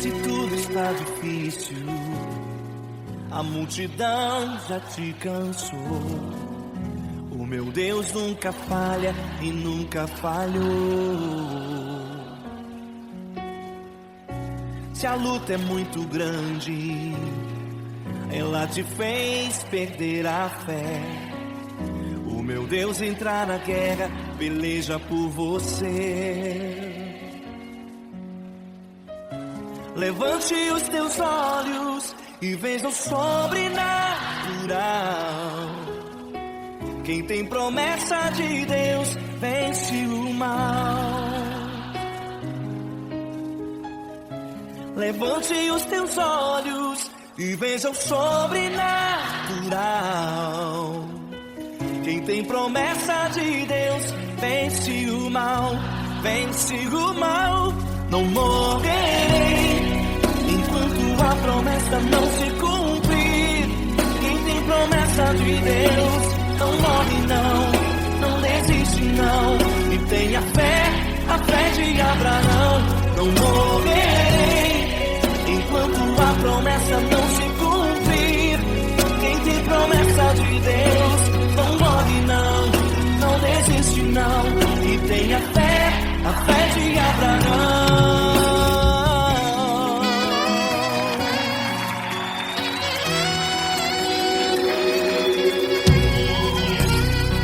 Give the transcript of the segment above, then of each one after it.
Se tudo está difícil, a multidão já te cansou. O meu Deus nunca falha e nunca falhou. Se a luta é muito grande, ela te fez perder a fé. O meu Deus entra na guerra, peleja por você. Levante os teus olhos e veja o sobrenatural. Quem tem promessa de Deus vence o mal. Levante os teus olhos e veja o sobrenatural. Quem tem promessa de Deus vence o mal, vence o mal. Não morrerei enquanto a promessa não se cumprir. Quem tem promessa de Deus não morre não desiste não. E tenha fé, a fé de Abraão. Não morrerei enquanto a promessa não se cumprir. Quem tem promessa de Deus não morre não desiste não. E tenha fé, a fé de Abraão.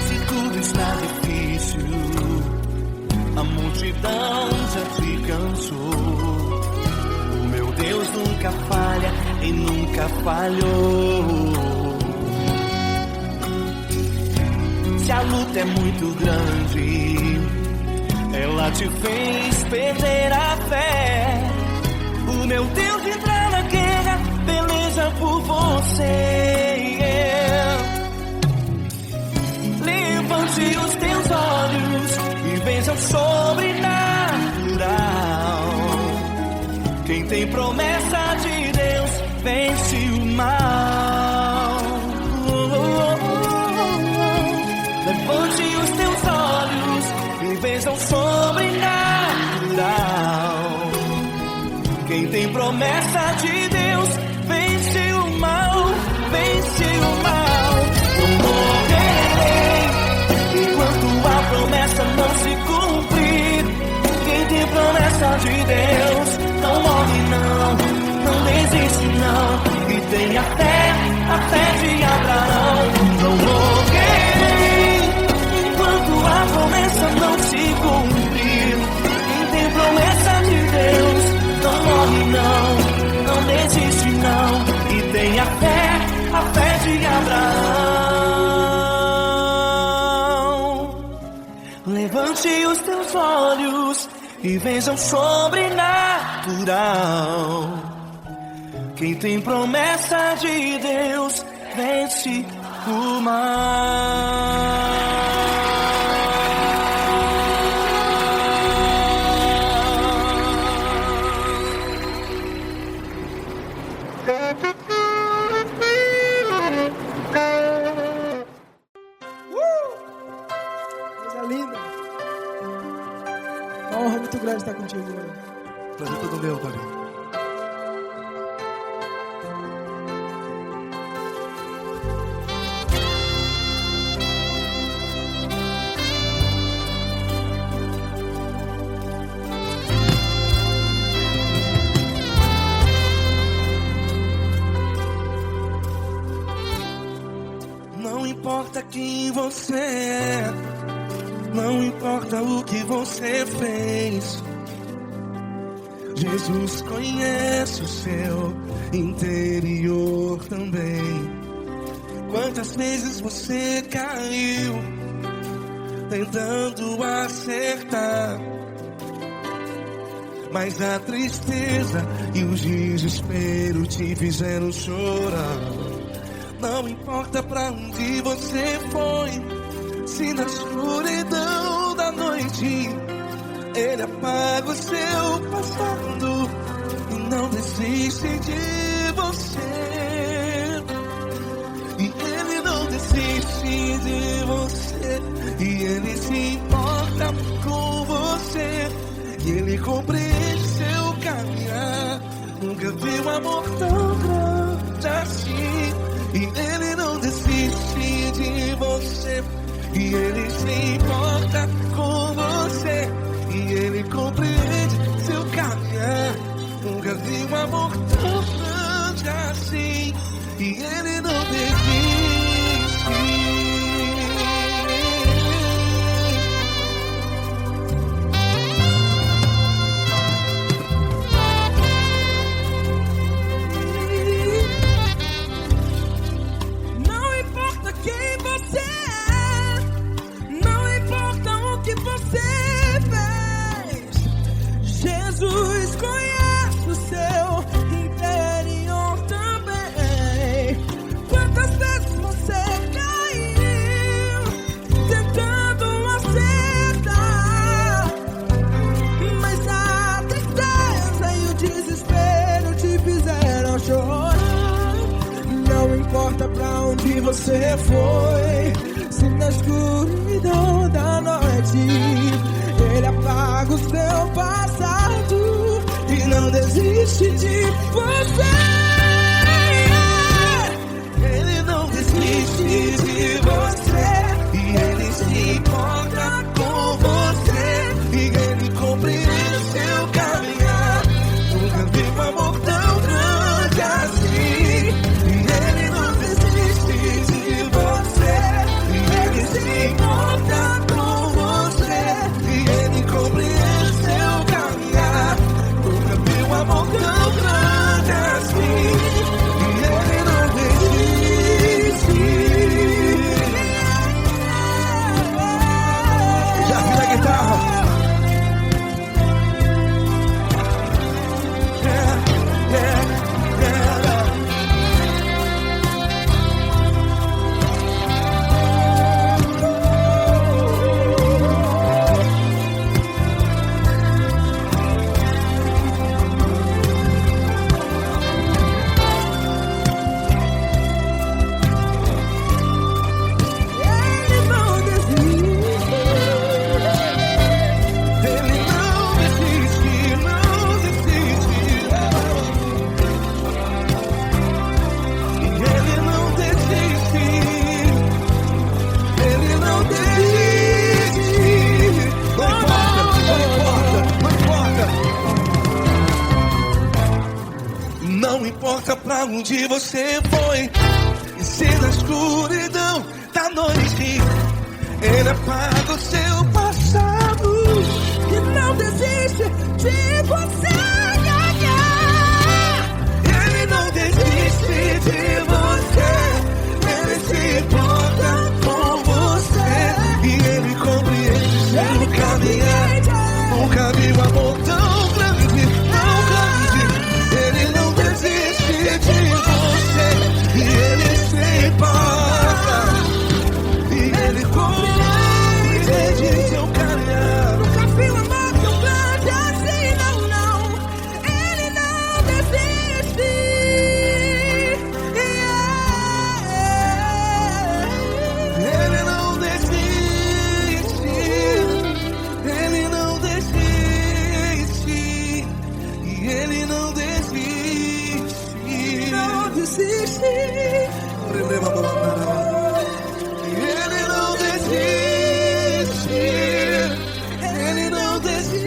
Se tudo está difícil, a multidão já te cansou. O meu Deus nunca falha e nunca falhou. Se a luta é muito grande, ela te fez perder a fé. O meu Deus entra na guerra, peleja por você. Levante os teus olhos e veja o sobrenatural. Quem tem promessa de Deus vence o mal. Levante os teus olhos e veja o sobrenatural. Quem tem promessa de Deus vence o mal, vence o mal. Não morrerei enquanto a promessa não se cumprir. Quem tem promessa de Deus não morre não desiste não. E tenha fé, a fé de Abraão. Não morrerei enquanto a promessa não se cumprir. Quem tem promessa de Deus não morre não desiste não. E tenha fé, a fé de Abraão. Levante os teus olhos e veja o sobrenatural. Quem tem promessa de Deus vence o mal. Coisa linda. Uma honra muito grande estar contigo hoje. Prazer todo meu, Paulinho. Não importa quem você é, não importa o que você fez, Jesus conhece o seu interior também. Quantas vezes você caiu tentando acertar, mas a tristeza e o desespero te fizeram chorar. Não importa pra onde você foi, se na escuridão da noite Ele apaga o seu passado e não desiste de você. E Ele não desiste de você, e Ele se importa com você, e Ele compreende seu caminhar, vi um amor tão grande assim. E Ele não desiste de você. E Ele se importa com você. E Ele compreende seu caminhar. Nunca vi um amor tão grande assim. E Ele não desiste. Não importa quem você é, não importa o que você fez, Jesus conhece o seu interior também. Quantas vezes você caiu tentando acertar, mas a tristeza e o desespero te fizeram chorar. Não importa pra onde você foi, se na escuridão da noite Ele apaga o seu passado e não desiste de você. Ele não desiste de você. E Ele se importa com você. E Ele compreende seu caminhar. Nunca vi um amor tão grande assim. E Ele não desiste de você. E Ele se importa com você. E Ele compreende seu caminhar. Nunca vi um amor tão grande assim. E Ele não desiste. Já vi a guitarra. Ele não desiste. Ele não desiste, não desiste. E Ele não desiste. Ele não desiste. Não importa, não importa, não importa. Não importa pra onde você foi, e se na escuridão da noite Ele apaga o seu passado. Que não desiste de você. Ele não desiste de você. Ele se importa com você. E Ele compreende seu caminhar. Nunca vi um amor tão grande, tão grande. Ele não desiste de você. E Ele se importa. E Ele compreende seu caminhar. Nunca vi um amor tão grande assim, não, não. Ele não desiste. Ele não desiste. Ele não desiste. E Ele não desiste. Não desiste. Ele não desiste. Ele não desiste.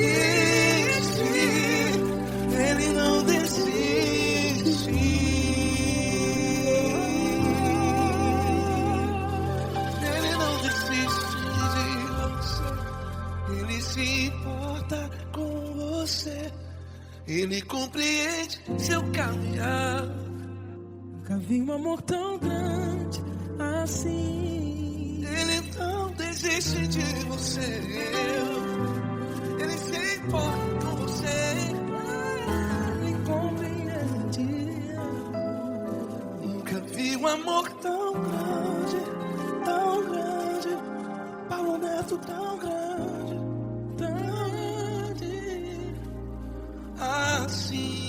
Ele não desiste. Ele não desiste de você. Ele se importa com você. Ele compreende seu caminhar. Nunca vi um amor tão grande assim. Ele não desiste de você. Ele se importa com você. Ele compreende. Nunca vi um amor tão grande, tão grande. Paulo Neto tão grande, tão grande assim.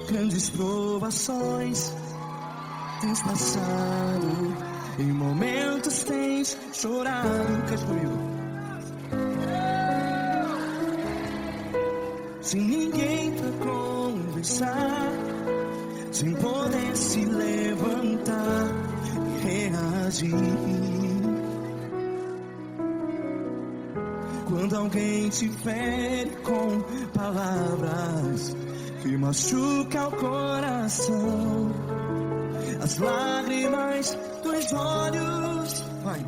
Grandes provações tens passado, em momentos tens chorado. Cante comigo. Sem ninguém pra conversar, sem poder se levantar e reagir. Quando alguém te fere com palavras que machuca o coração, as lágrimas dos olhos, vai.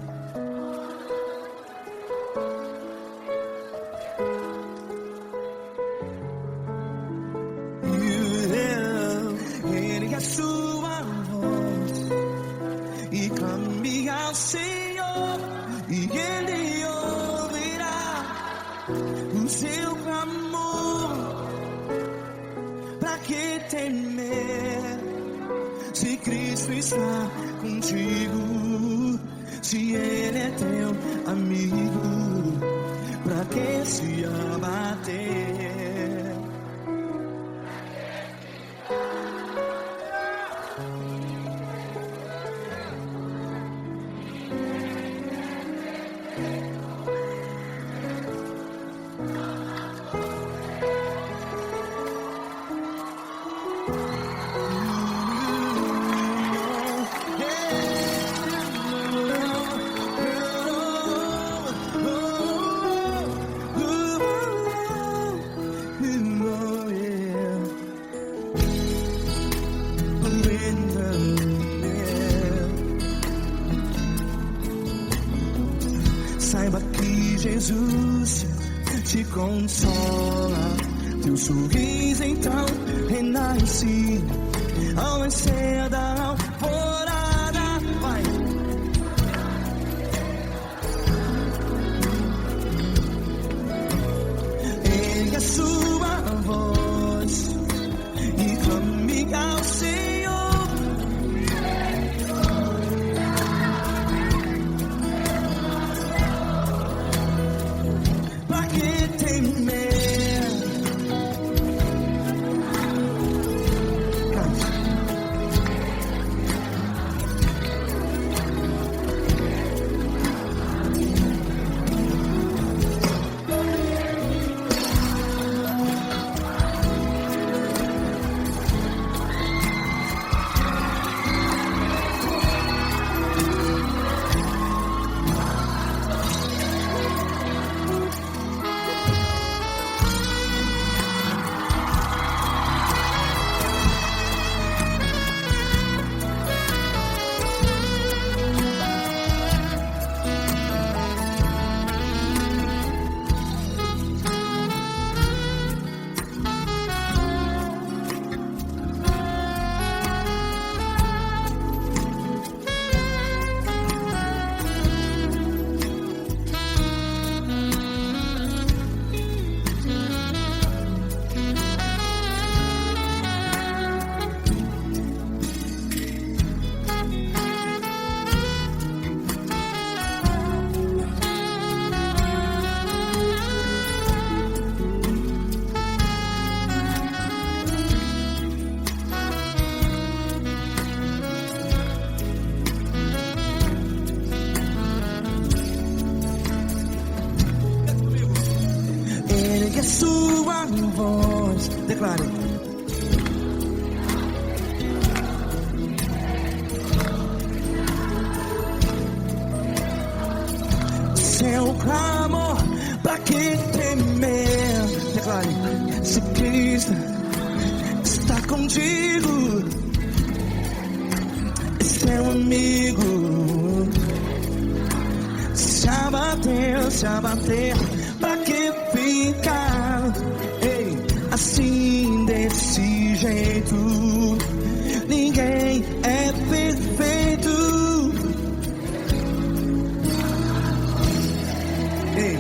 Ergue a sua voz e clame ao Senhor, e Ele ouvirá o seu clamor. Pra que temer, se Cristo está contigo? Se Ele é teu amigo, pra que se abater? Saiba que Jesus te consola, teu sorriso então renasce ao nascer da alvorada. Vai. Ergue a sua voz e clame ao Senhor. Ergue a sua voz, declare. Seu clamor, pra que temer? Declare. Se Cristo está contigo, é seu amigo. Se abater, pra que ficar? Ei, a assim desse jeito. Ninguém é perfeito. Ei,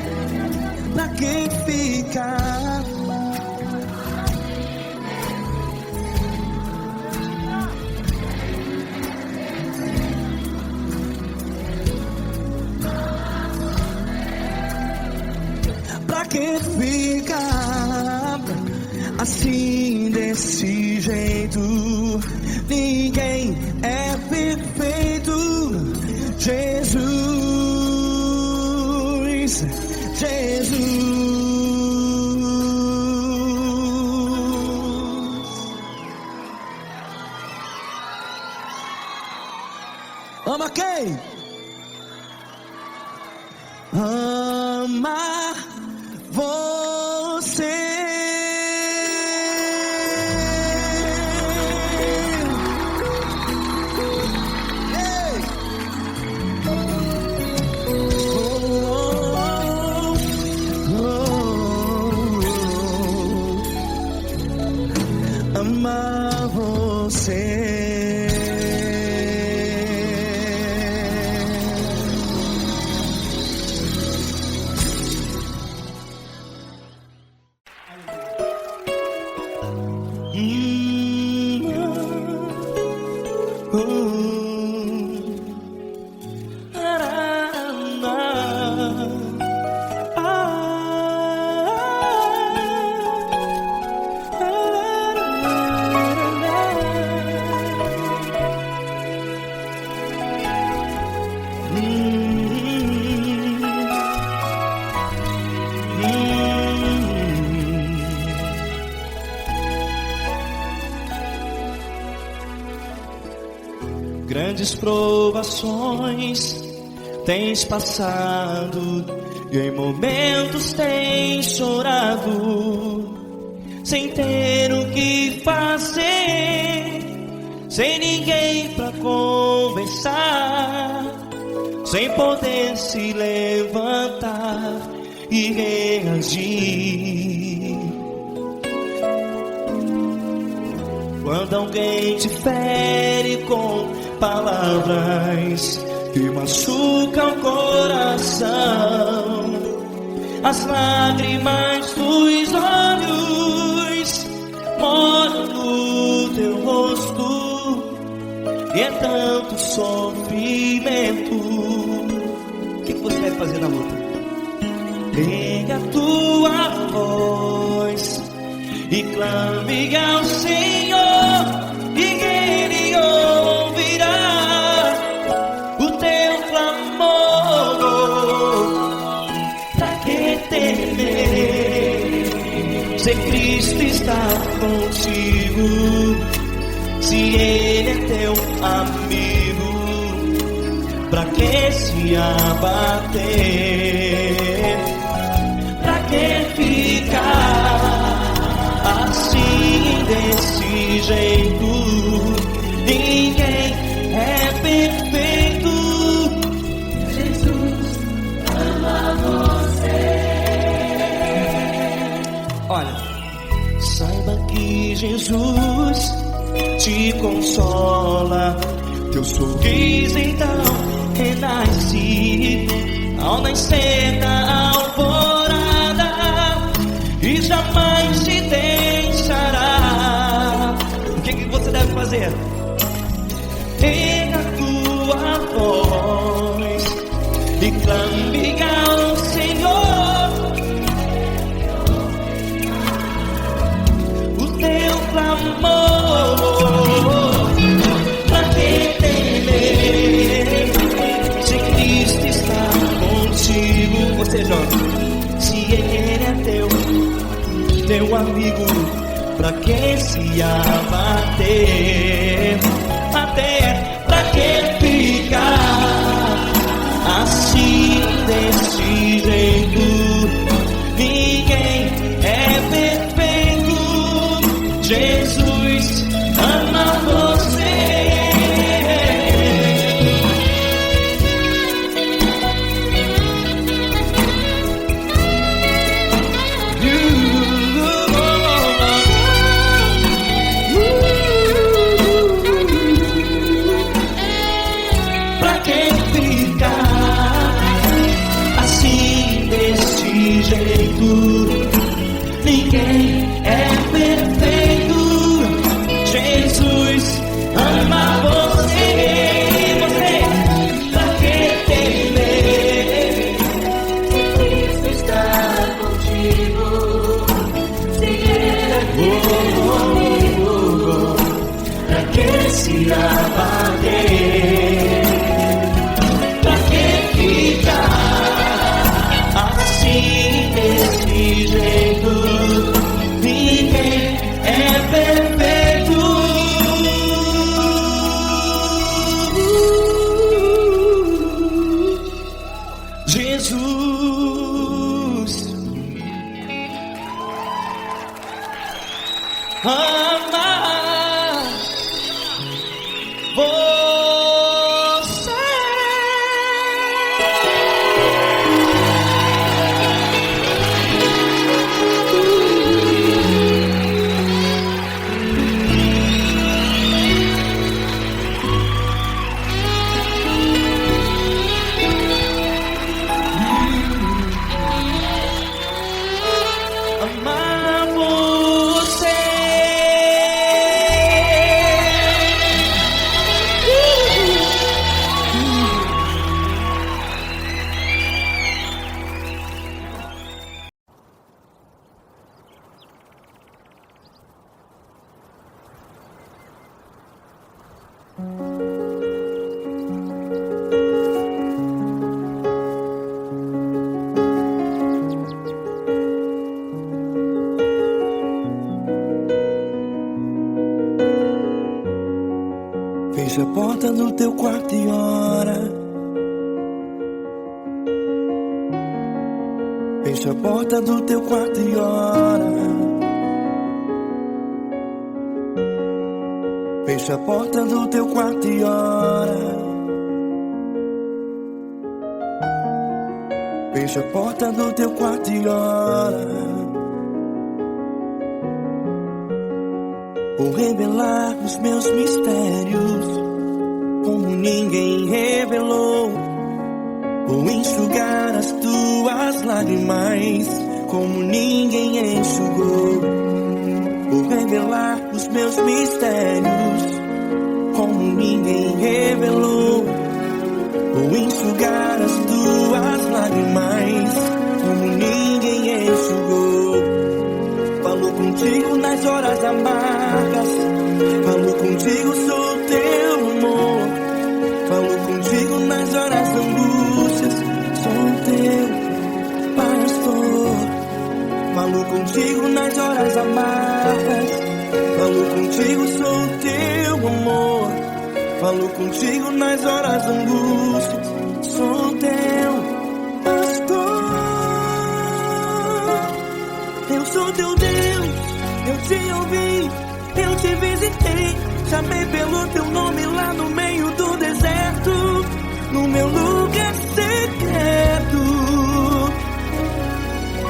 pra que ficar? Pra que ficar assim desse jeito? Ninguém é perfeito. Jesus, Jesus. Ama quem? Ama você. Amar você. Grandes provações tens passado, e em momentos tens chorado, sem ter o que fazer, sem ninguém pra conversar, sem poder se levantar e reagir. Quando alguém te fere com palavras que machucam o coração, as lágrimas dos olhos molham no teu rosto, e é tanto sofrimento. O que você deve fazer na luta? Pega a tua voz e clame ao Senhor, e Ele ouvirá o teu clamor. Pra que temer, se Cristo está contigo, se Ele é teu amigo? Pra que se abater? Pra que ficar assim desse jeito? Ninguém é perfeito. Jesus ama você. Olha, saiba que Jesus te consola, teu sorriso então renasce ao nascer da alvorada, e jamais te deixará. O que você deve fazer? Erga a tua voz e clame ao Senhor, o teu clamor. Pra que temer, se Cristo está contigo? Você jovem, se Ele é teu amigo, pra que se abater? Até pra que ficar assim desse jeito? Ninguém é perfeito. Jesus ama você. comece a bater. Pra que ficar assim desse jeito? Ninguém é perfeito. Jesus ama você. Amar você. Fecha a porta do teu quarto e ora. Fecha a porta do teu quarto e ora. Fecha a porta do teu quarto e ora. Fecha a porta do teu quarto e ora. Vou revelar os meus mistérios como ninguém revelou. Vou enxugar as tuas lágrimas como ninguém enxugou. Vou revelar os meus mistérios como ninguém revelou. Vou enxugar as tuas lágrimas como ninguém enxugou. Falo contigo nas horas amargas, falo contigo, sou teu amor. Falo contigo nas horas da angústias, sou teu pastor. Falo contigo nas horas amargas, falo contigo, sou teu amor. Falo contigo nas horas da angústias, sou teu pastor. Eu sou teu Deus, eu te ouvi, eu te visitei. Chamei pelo teu nome lá no meio do deserto, no meu lugar secreto.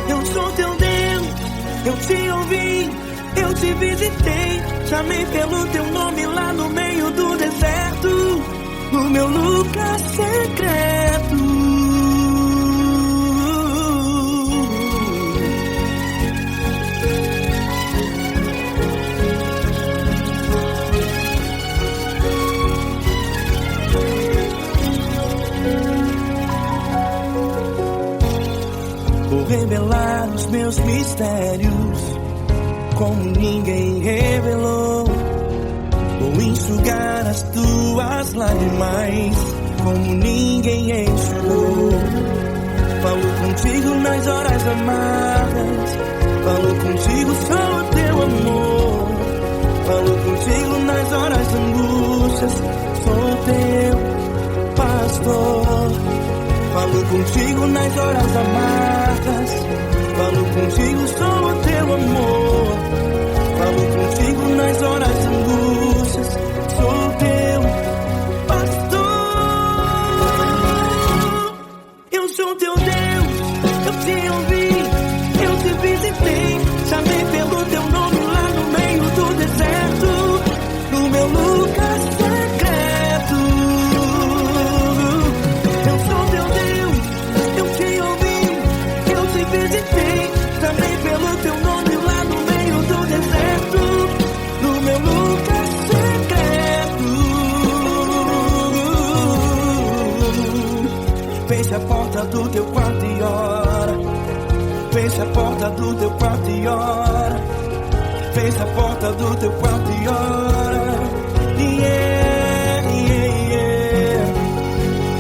Eu sou teu Deus, eu te ouvi, eu te visitei. Chamei pelo teu nome lá no meio do deserto, no meu lugar secreto. Vou revelar os meus mistérios como ninguém revelou. Vou enxugar as tuas lágrimas como ninguém enxugou. Falo contigo nas horas amargas, falo contigo, sou teu amor. Falo contigo nas horas de angústias, sou teu pastor. Falo contigo nas horas amargas, falo contigo, sou teu amor. Falo contigo nas horas de angústias, sou teu pastor. Eu sou teu Deus, eu te ouvi, eu te visitei. Chamei pelo teu nome lá no meio do deserto, no meu lugar secreto. Eu sou teu Deus, eu te ouvi, eu te visitei. Chamei pelo teu nome lá no meio do deserto, no meu lugar secreto. Fecha a porta do teu quarto e ora. Fecha a porta do teu quarto e ora. Fecha a porta do teu quarto e ora.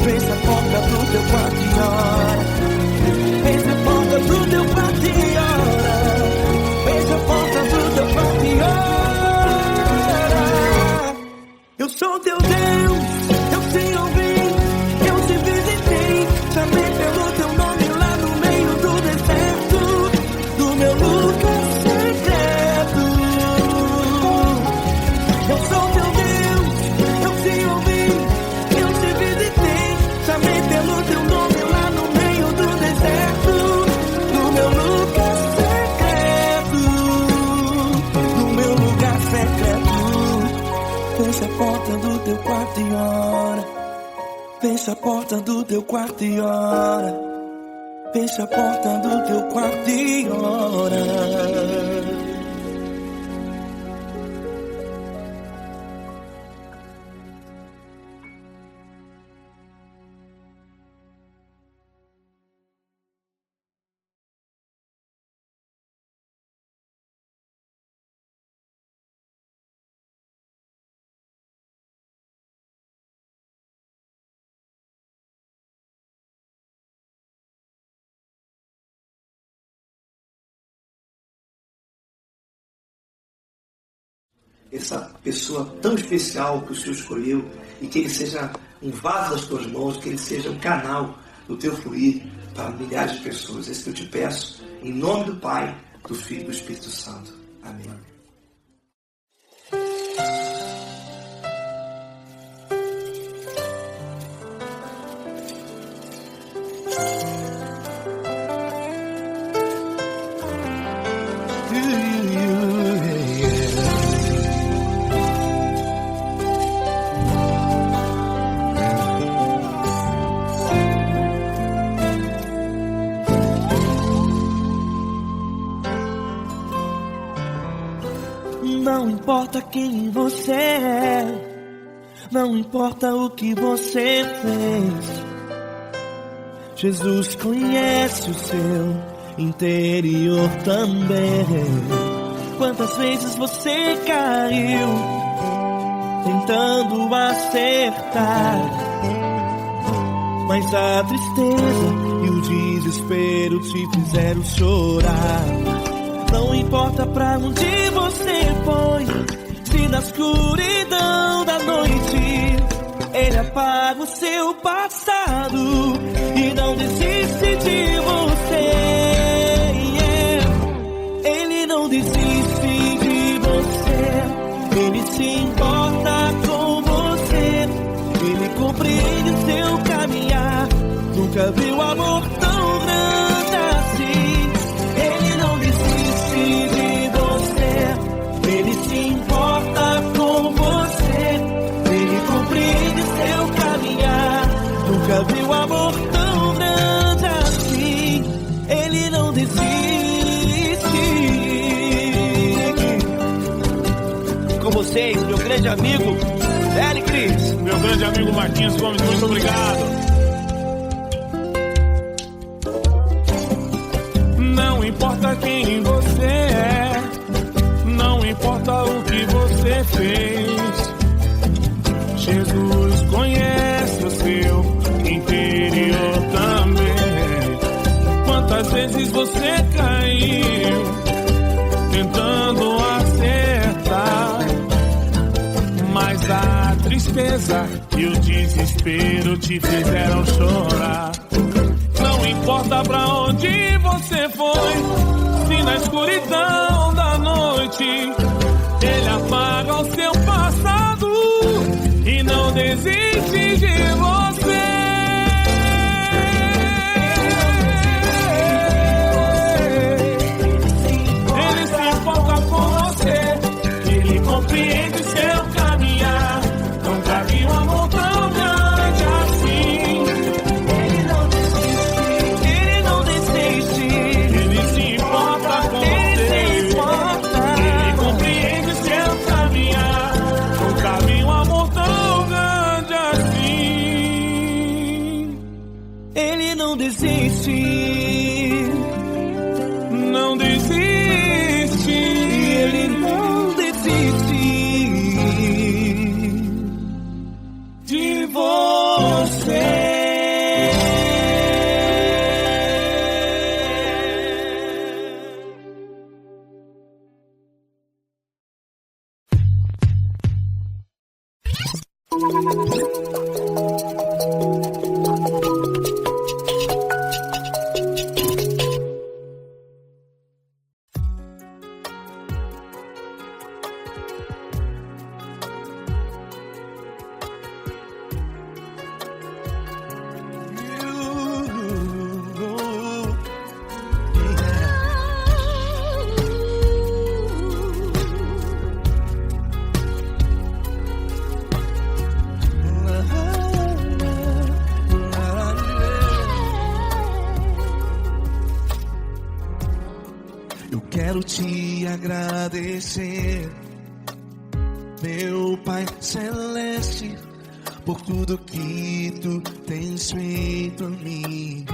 Fecha a porta do teu quarto e ora. Fecha a porta do teu quarto e ora. Fecha a porta do teu quarto e ora. Eu sou teu Deus, eu te ouvi, eu te visitei, chamei pelo teu nome lá no meio do deserto, do meu lugar secreto. Eu sou teu Deus, eu te ouvi, eu te visitei, chamei pelo teu nome lá no meio do deserto, do meu lugar secreto, do meu lugar secreto. Fecha a porta do teu quarto e ora. Fecha a porta do teu quarto e ora. Fecha a porta do teu quarto e ora. Essa pessoa tão especial que o Senhor escolheu, e que ele seja um vaso das tuas mãos, que ele seja um canal do teu fluir para milhares de pessoas. É isso que eu te peço, em nome do Pai, do Filho e do Espírito Santo. Amém. Não importa quem você é, não importa o que você fez, Jesus conhece o seu interior também. Quantas vezes você caiu tentando acertar, mas a tristeza e o desespero te fizeram chorar. Não importa pra onde você foi, se na escuridão da noite Ele apaga o seu passado e não desiste de você. Ele não desiste de você, Ele se importa com você, Ele compreende o seu caminhar. Nunca viu amor tão grande assim. Ele não desiste de você, Ele se importa com você, Ele compreende seu caminhar. Nunca viu amor tão grande assim. Ele não desiste. Com vocês, meu grande amigo Eli Cris. Meu grande amigo Marquinhos Gomes, muito obrigado. Não importa quem você é, não importa o que você fez, Jesus conhece o seu interior também. Quantas vezes você caiu tentando acertar, mas a tristeza e o desespero te fizeram chorar. Não importa pra onde você foi, se na escuridão da noite Ele apaga o seu passado e não desiste de você. Ele se importa com você, Ele compreende seu caminhar. Nunca vi um amor tão grande assim. Não desiste, não desiste, Ele não desiste. Quero te agradecer, meu Pai Celeste, por tudo que tu tens feito a mim.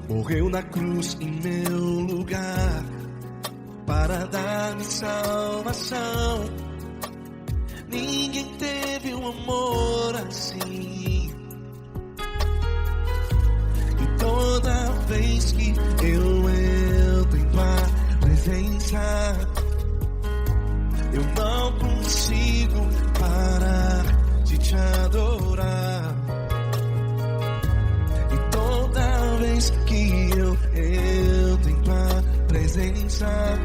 Morreu na cruz em meu lugar para dar-me salvação. Ninguém teve um amor assim. E toda vez que eu entro em tua presença, eu não consigo parar de te adorar. E toda vez que eu entro em tua presença,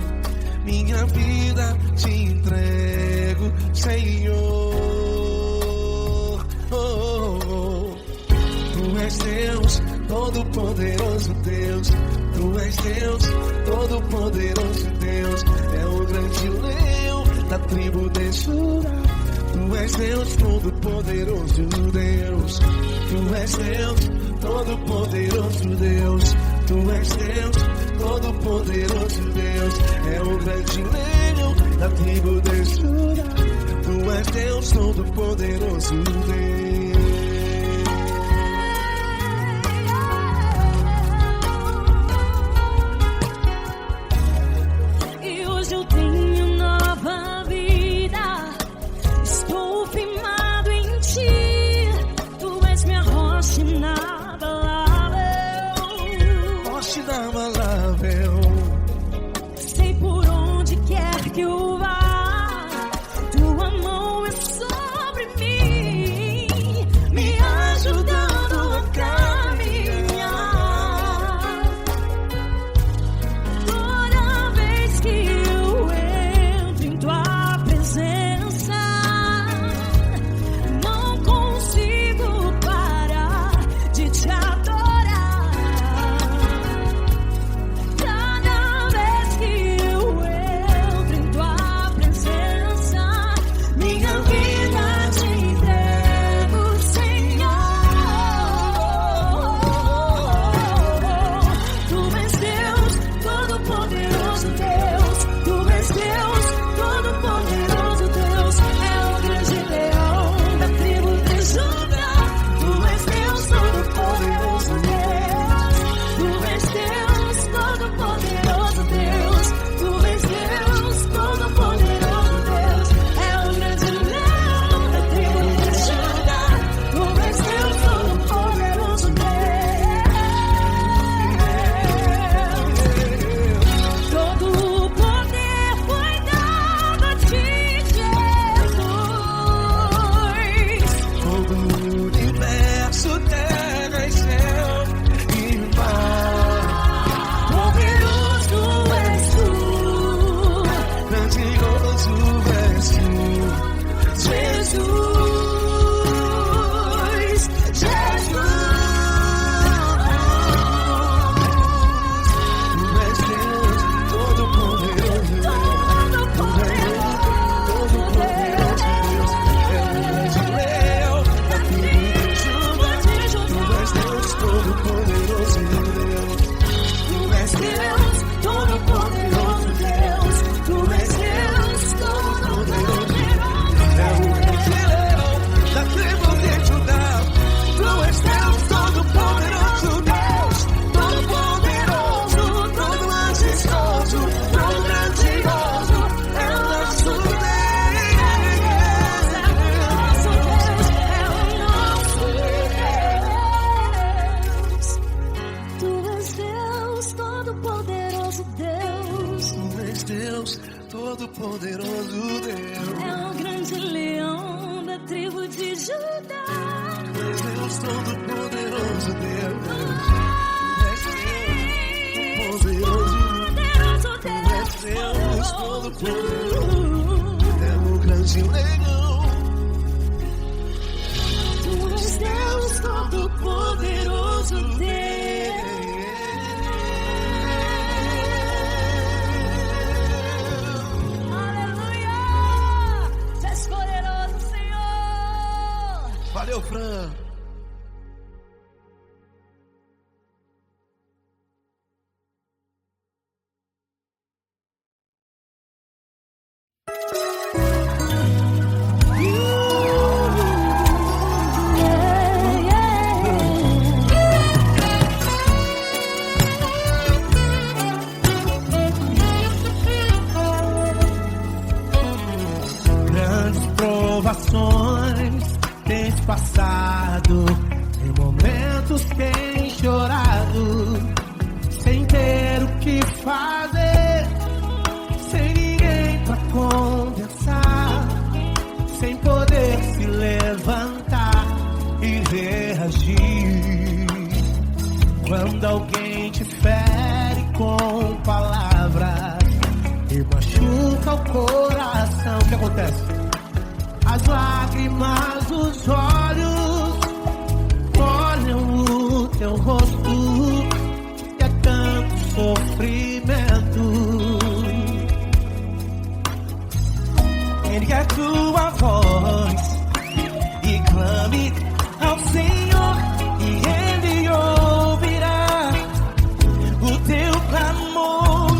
minha vida te entrego, Senhor. Tu és Deus, Todo-Poderoso Deus. Tu és Deus, Todo-Poderoso Deus. É o grande leão da tribo de Judá. Tu és Deus, Todo-Poderoso Deus. Tu és Deus, Todo-Poderoso Deus. Tu és Deus, Todo-Poderoso Deus. É o grande leão da tribo de Judá. Tu és Deus, Todo-Poderoso Deus. Sei por onde quer que eu vá, tua mão é sobre mim, me ajudando a caminhar. Toda vez que eu entro em tua presença, não consigo parar de te adorar. Todo-Poderoso Deus. É o grande leão da tribo de Judá. Deus Todo-Poderoso Deus. Deus Todo-Poderoso. É o grande leão. Tu és Deus Todo-Poderoso Deus. Aleluia! Tu és poderoso, Senhor. Valeu, Fran. Grandes provações tens passado, em momentos tens chorado, sem ter o que fazer, sem ninguém pra conversar, sem poder se levantar e reagir. Quando alguém te fere com palavras e machuca o coração, o que acontece? As lágrimas dos olhos molham o teu rosto e é tanto sofrimento. Ergue a tua voz e clame ao Senhor, e Ele ouvirá o teu clamor,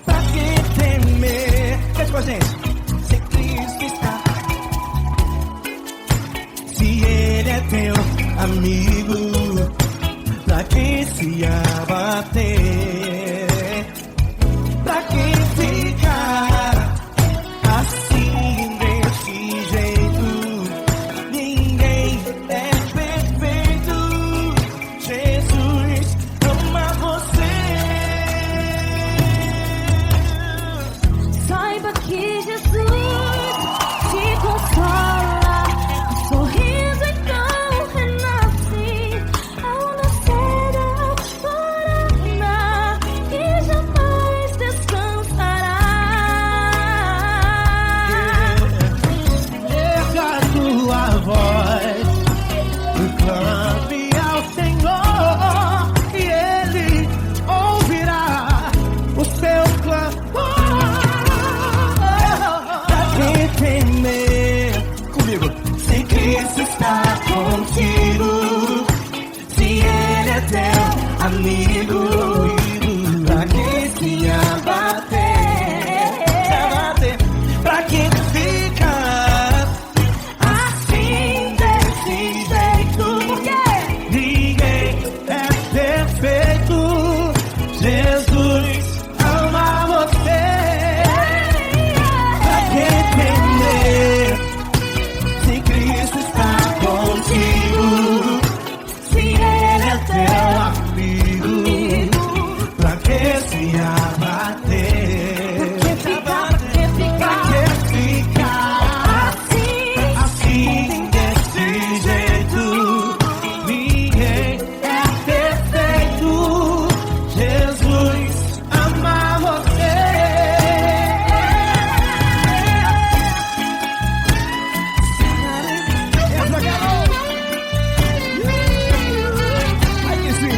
pra que temer? Cante com a gente. Se Cristo está, se Ele é teu amigo, pra que se abater? Pra que ficar assim desse jeito? Ninguém é perfeito. Jesus ama você. Saiba que Jesus te consola, o sorriso então renasce ao nascer da aurora e jamais descansará. Erga a tua voz e clame ao Senhor, e Ele ouvirá o seu clamor. Pra que temer? Comigo. Se Cristo está contigo, se Ele é teu amigo, pra que se abater? Pra que ficar assim desse jeito? Ninguém é perfeito. Jesus ama você. Pra que temer? Se Cristo está contigo, se Ele é teu amigo, pra que se abater? Pra que ficar assim desse jeito? Ninguém é perfeito. Jesus ama você. Aí que sim.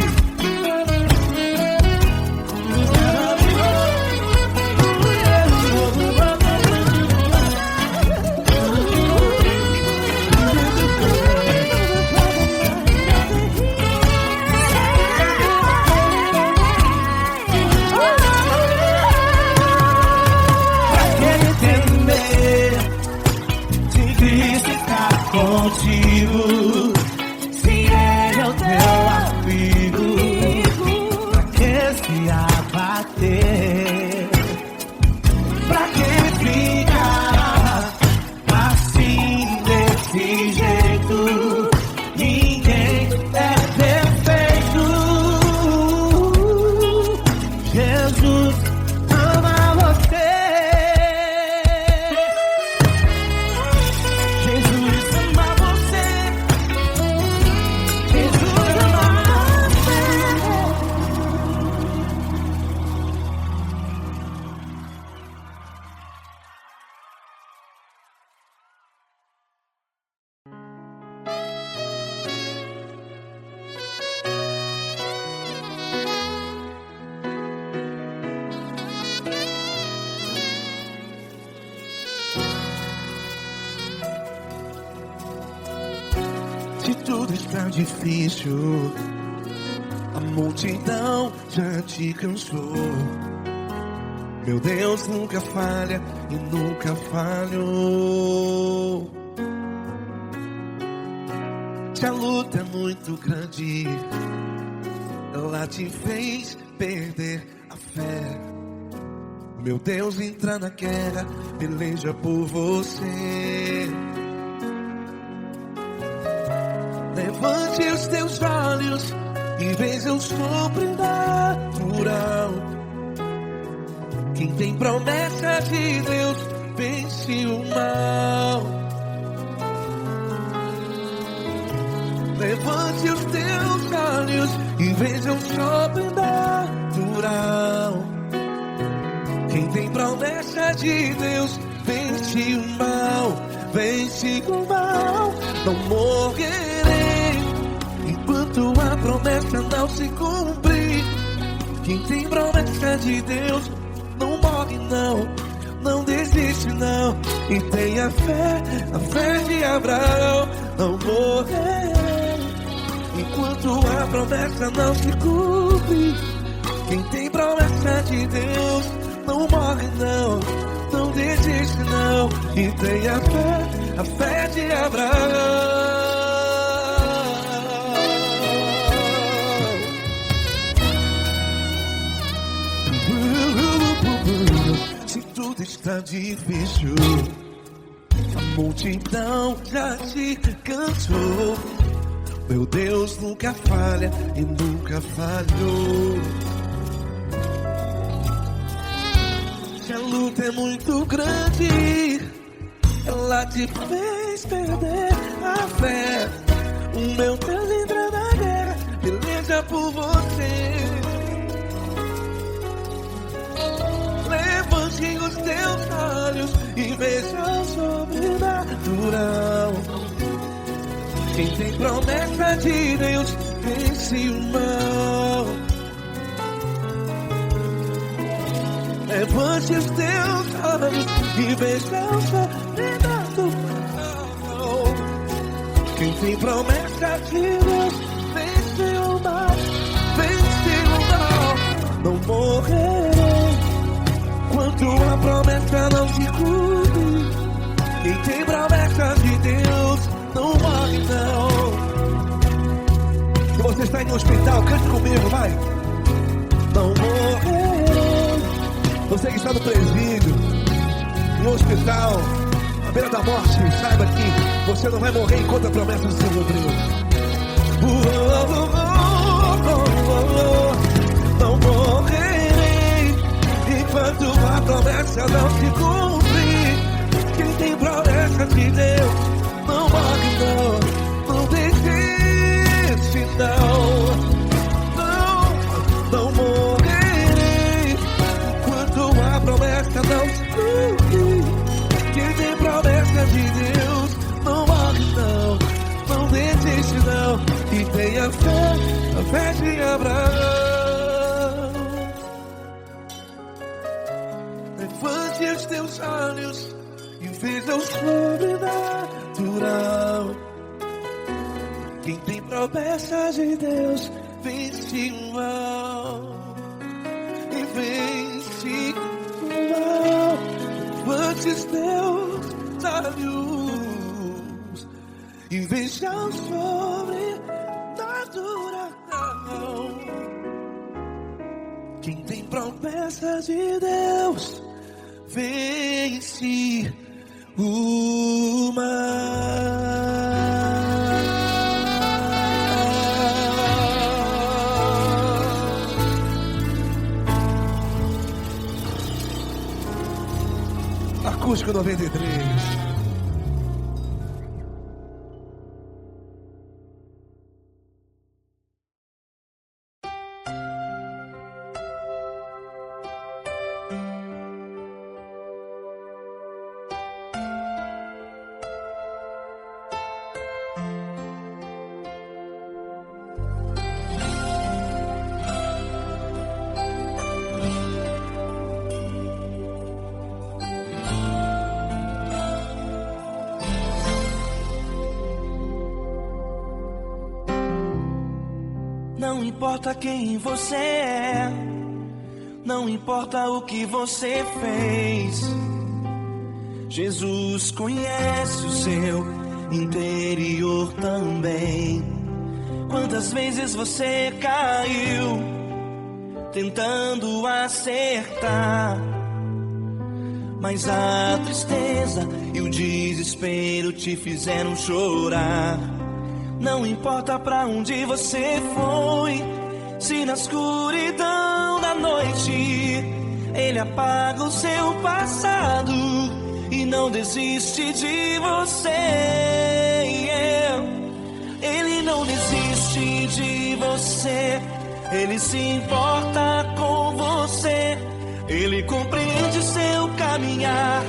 Pra que temer? Se Cristo está contigo, se Ele é o teu amigo, pra que se abater? Pra que ficar assim desse jeito? Ninguém é perfeito. Jesus ama Se tudo está difícil, a multidão já te cansou. Meu Deus nunca falha e nunca falhou. Se a luta é muito grande, ela te fez perder a fé. Meu Deus entra na guerra, peleja por você. Levante os teus olhos e veja o sobrenatural. Quem tem promessa de Deus vence o mal. Levante os teus olhos e veja o sobrenatural. Quem tem promessa de Deus vence o mal. Vence o mal. Não morrerei enquanto a promessa não se cumprir. Quem tem promessa de Deus não morre não, não desiste não. E tenha fé, a fé de Abraão. Não morrerei enquanto a promessa não se cumpre. Quem tem promessa de Deus não morre não, não desiste não. E tenha fé, a fé de Abraão. Se tudo está difícil, a multidão já te cansou. Meu Deus nunca falha e nunca falhou. Se a luta é muito grande, ela te fez perder a fé. O meu Deus entra na guerra, peleja por você. Levante os teus olhos e veja o sobrenatural. Quem tem promessa de Deus vence o mal. Levante os teus olhos e veja o sobrenatural. Quem tem promessa de Deus vence o mal. Vence o mal. Não morrerei enquanto a promessa não se cumpre. Quem tem promessa de Deus não morre não. Se você está em um hospital, cante comigo, vai. Não morrerei. Você que está no presídio, em um hospital, à beira da morte, saiba que você não vai morrer enquanto a promessa não se cumpriu. Não morrerei enquanto a promessa não se cumprir. Quem tem promessa de Deus não morre não, não desiste não. Não morrerei enquanto a promessa não se cumprir. Quem tem promessa de Deus não morre não, não desiste não. E tenha fé, a fé de Abraão. Levante os teus olhos e veja o sobrenatural. Quem tem promessa de Deus vence o mal. E vence o mal. Levante os teus olhos e veja o sobrenatural. Quem tem promessa de Deus vence o mal. Acústico 93. Não importa quem você é, não importa o que você fez, Jesus conhece o seu interior também. Quantas vezes você caiu tentando acertar, mas a tristeza e o desespero te fizeram chorar. Não importa pra onde você foi, se na escuridão da noite Ele apaga o seu passado e não desiste de você. Ele não desiste de você, Ele se importa com você, Ele compreende seu caminhar.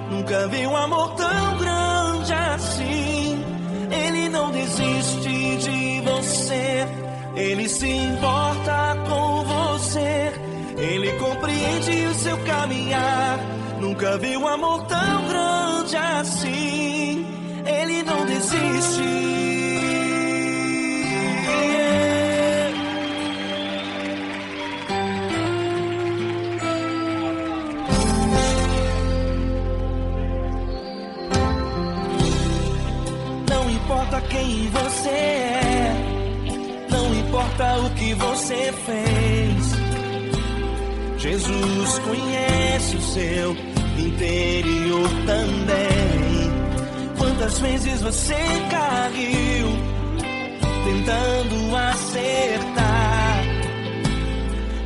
Nunca vi um amor tão grande assim. Ele não desiste de você, Ele se importa com você, Ele compreende o seu caminhar. Nunca vi um amor tão grande assim. Ele não desiste. Não importa quem você é, não importa o que você fez, Jesus conhece o seu interior também. Quantas vezes você caiu tentando acertar,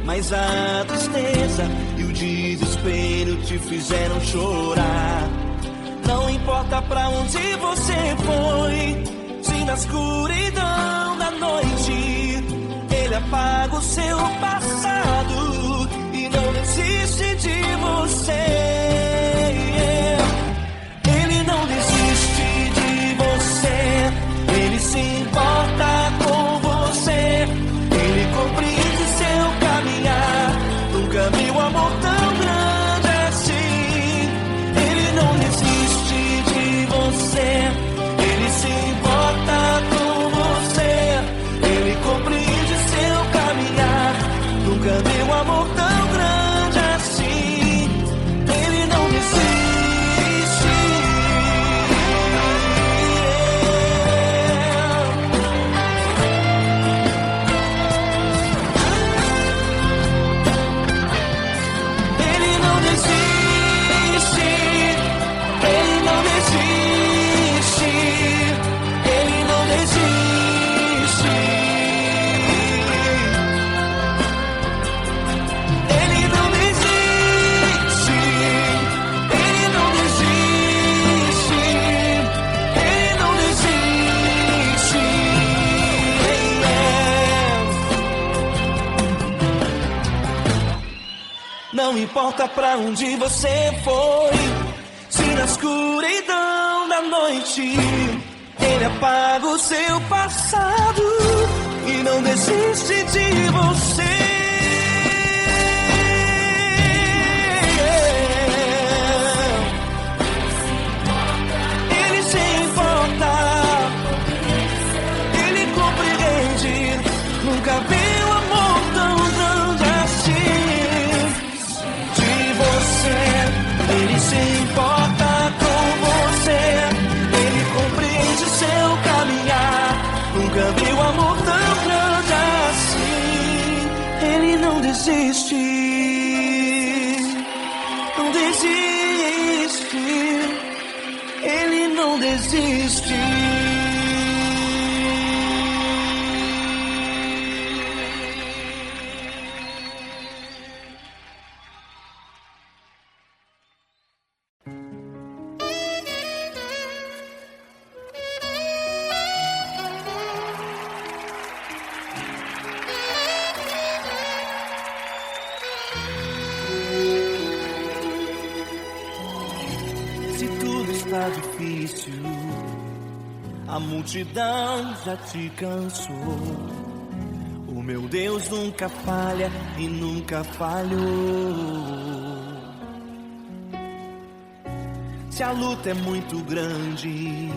mas a tristeza e o desespero te fizeram chorar. Não importa pra onde você foi, se na escuridão da noite Ele apaga o seu passado e não desiste de você. Ele não desiste de você, Ele se importa com você, Ele compreende seu caminhar. Nunca vi um amor tão grande assim. Ele não desiste de você, Ele se importa com você, Ele compreende seu caminhar. Nunca vi um amor tão grande assim. Ele não desiste. Ele não desiste. Ele não desiste. Ele não desiste. Ele não desiste. Ele não desiste. Ele não desiste. Não importa pra onde você foi, se na escuridão da noite Ele apaga o seu passado e não desiste de você. Ele se importa, Ele compreende. Nunca vi um amor tão grande assim. De você, Ele se importa com você, Ele compreende seu caminhar. Nunca vi um amor tão grande assim. Ele não desiste, não desiste. Ele não desiste. Se tudo está difícil, a multidão já te cansou. O meu Deus nunca falha e nunca falhou. Se a luta é muito grande,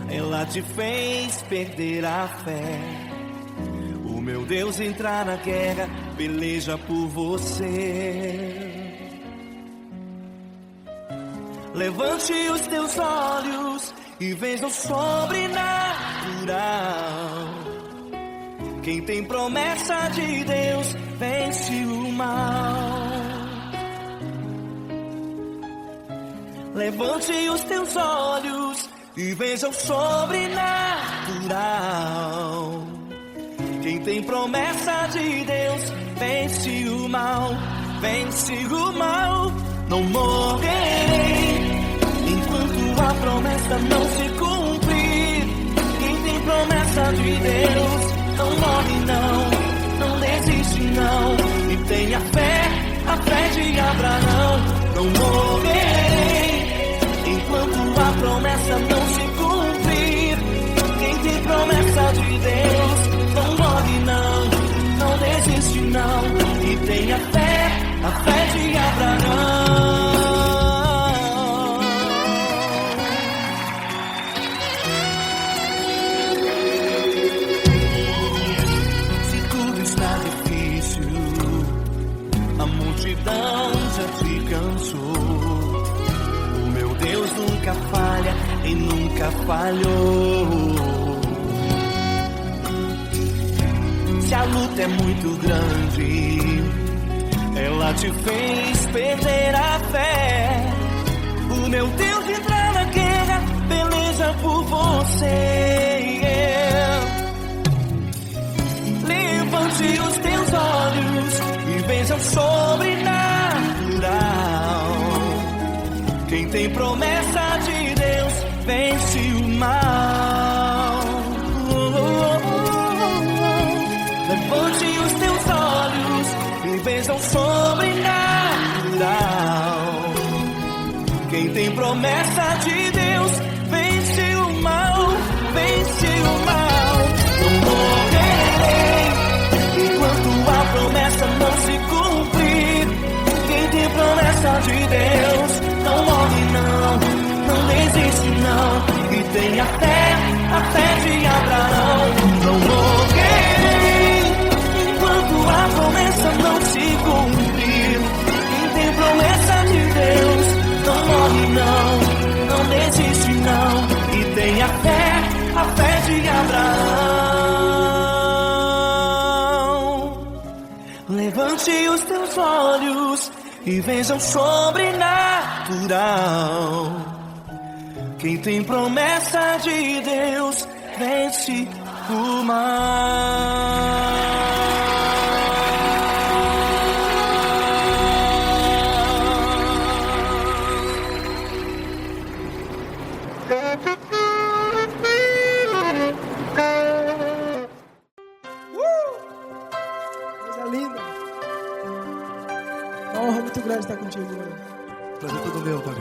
ela te fez perder a fé. O O meu Deus entrar na guerra, peleja por você. Levante os teus olhos e veja o sobrenatural. Quem tem promessa de Deus vence o mal. Levante os teus olhos e veja o sobrenatural. Quem tem promessa de Deus vence o mal. Vence o mal. Não morrerei enquanto a promessa não se cumprir. Quem tem promessa de Deus não morre não desiste não. E tenha fé, a fé de Abraão. Não morrerei enquanto a promessa não se cumprir. Quem tem promessa de Deus não morre não desiste não. E tenha fé, a fé de Abraão. Se tudo está difícil, a multidão já te cansou. O meu Deus nunca falha e nunca falhou. Se a luta é muito grande, ela te fez perder a fé. O meu Deus entrar na guerra, peleja por você. Levante os teus olhos e veja o sobrenatural. Quem tem promessa de Deus vence o mal. Levante os teus olhos e veja o sobrenatural. Quem tem promessa de Deus vence o mal, vence o mal. Não morrerei enquanto a promessa não se cumprir. Quem tem promessa de Deus não morre não desiste não. E tenha fé, a fé de Abraão. Não morrerei enquanto a promessa não se cumprir. Quem tem promessa de Deus não morre não desiste não. E tenha fé, a fé de Abraão. Levante os teus olhos e veja o sobrenatural. Quem tem promessa de Deus vence o mal. Coisa linda. Uma honra muito grande estar contigo, Lord. Prazer todo meu, Pai.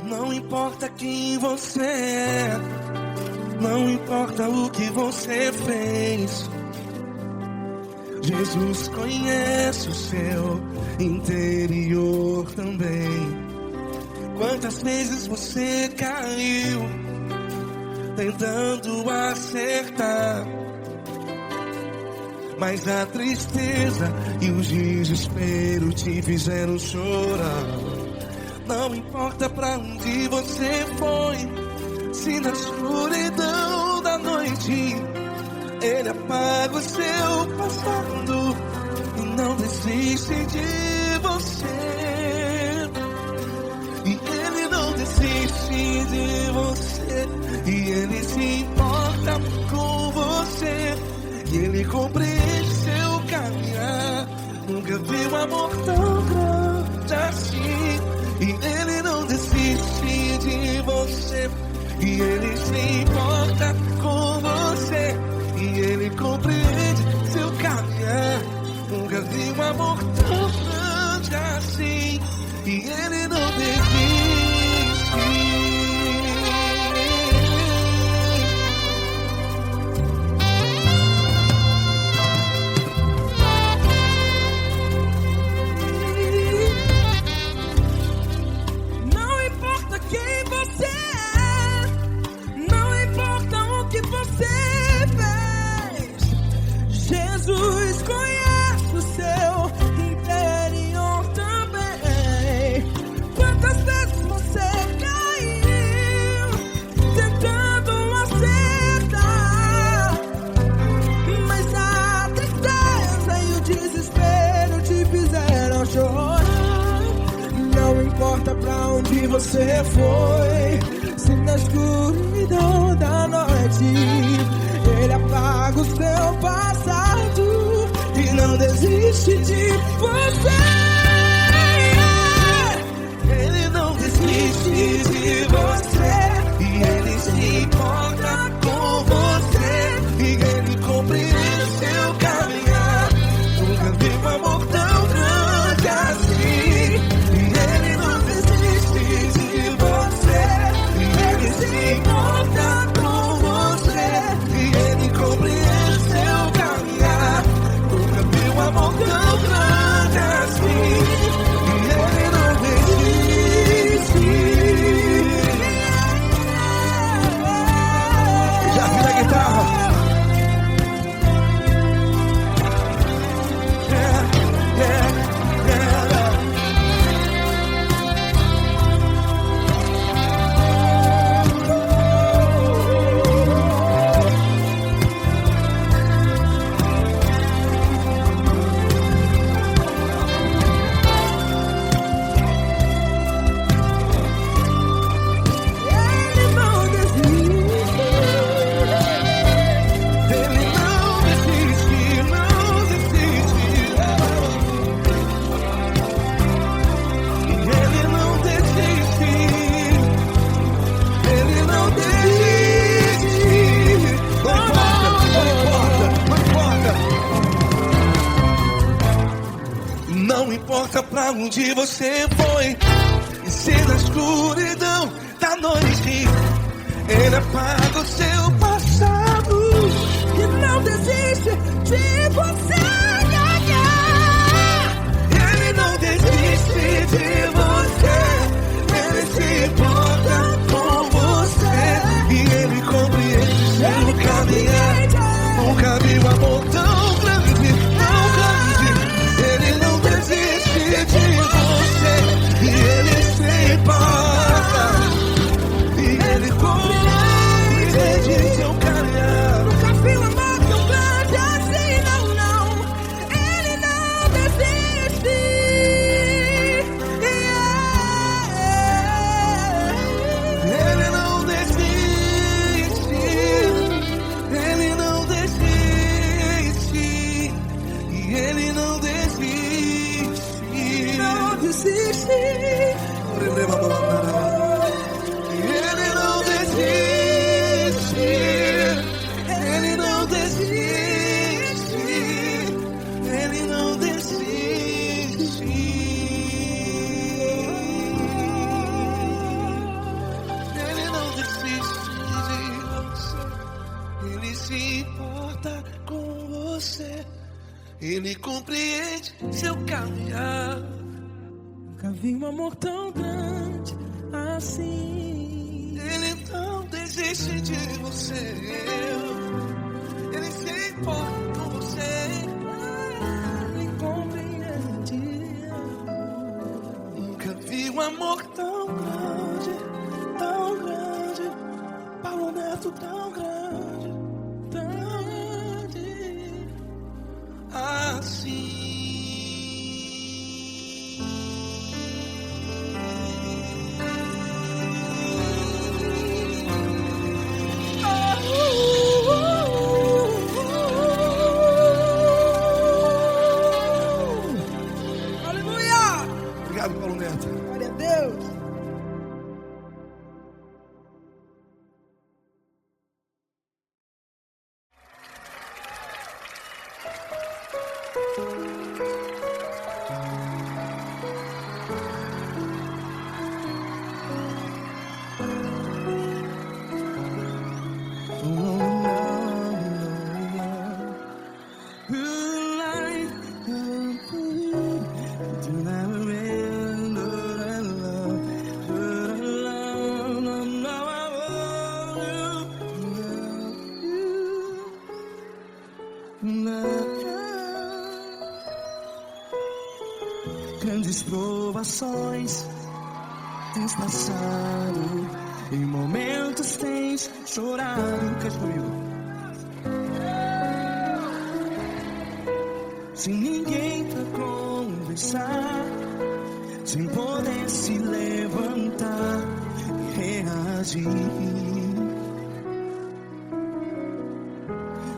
Não importa quem você é, não importa o que você fez, Jesus conhece o seu interior também. Quantas vezes você caiu tentando acertar, mas a tristeza e o desespero te fizeram chorar. Não importa pra onde você foi, se na escuridão da noite Ele apaga o seu passado e não desiste de você. E Ele não desiste de você, e Ele se importa com você, e Ele compreende seu caminhar. Nunca vi um amor tão grande assim. E Ele não desiste de você, e Ele se importa com você, e Ele compreende seu caminhar. Nunca vi um amor tão grande assim. E Ele não desiste. onde você foi. Se na escuridão da noite Ele apaga o seu passado e não desiste de você. Ele não desiste de você e Ele se importa com você e Ele compreende seu caminhar. Nunca vi um amor tão grande assim. E Ele não desiste de você e Ele se importa com você e Ele compreende seu caminhar. Nunca vi um amor tão grande assim. E Ele não desiste. Já vi na guitarra. Não importa pra onde você foi, e se na escuridão da noite Ele apaga o seu passado e não desiste de você. Ele não desiste de você, Ele se importa com você e Ele compreende seu caminhar. Nunca vi um amor tão grande, tão grande. Ele não desiste de você e Ele se importa e Ele compreende seu caminhar. Nunca vi um amor tão grande assim, não, não. Ele não desiste. Ele não desiste. Ele não desiste. E Ele não desiste. Não desiste. Ele não desiste. Ele não desiste. Ele não desiste. Ele não desiste de você. Ele se importa com você. Ele compreende seu caminhar. Nunca vi um amor tão grande assim. Ele não desiste de você. Ele se importa com você. Ele compreende. Nunca vi um amor tão grande, tão grande. Paulo Neto tão grande, tão grande assim. Aleluia! Obrigado, Paulo Neto. Glória a Deus. Grandes provações tens passado, em momentos tens chorado. Cante comigo. Sem ninguém pra conversar, sem poder se levantar e reagir.